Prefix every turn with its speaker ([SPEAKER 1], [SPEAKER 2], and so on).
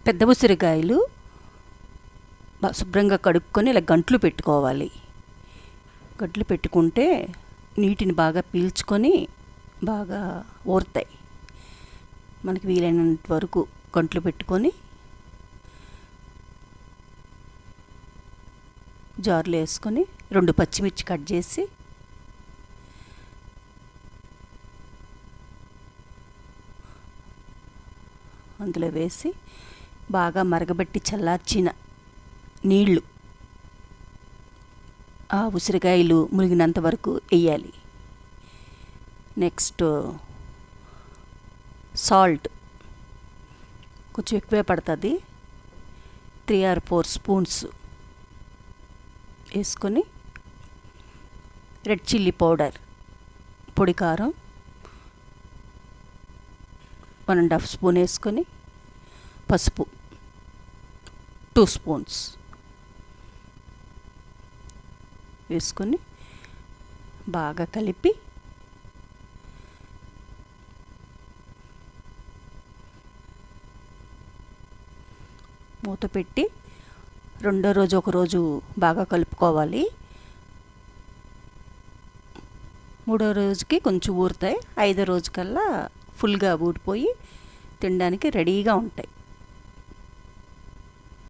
[SPEAKER 1] పెద్ద ఉసిరికాయలు శుభ్రంగా కడుక్కొని ఇలా గంట్లు పెట్టుకోవాలి. గంట్లు పెట్టుకుంటే నీటిని బాగా పీల్చుకొని బాగా ఊరుతాయి. మనకి వీలైనంత వరకు గంట్లు పెట్టుకొని జార్లో వేసుకొని 2 పచ్చిమిర్చి కట్ చేసి అందులో వేసి బాగా మరగబెట్టి చల్లార్చిన నీళ్ళు ఆ ఉసిరికాయలు మునిగినంత వరకు వేయాలి. నెక్స్ట్ సాల్ట్ కొంచెం ఎక్కువే పడుతుంది, 3 or 4 స్పూన్స్ వేసుకొని రెడ్ చిల్లీ పౌడర్ పొడి కారం 1.5 స్పూన్ వేసుకొని పసుపు 2 స్పూన్స్ వేసుకొని బాగా కలిపి మూత పెట్టి రెండో రోజు ఒకరోజు బాగా కలుపుకోవాలి. మూడో రోజుకి కొంచెం ఊరుతాయి, 5వ రోజుకల్లా ఫుల్గా ఊడిపోయి తినడానికి రెడీగా ఉంటాయి.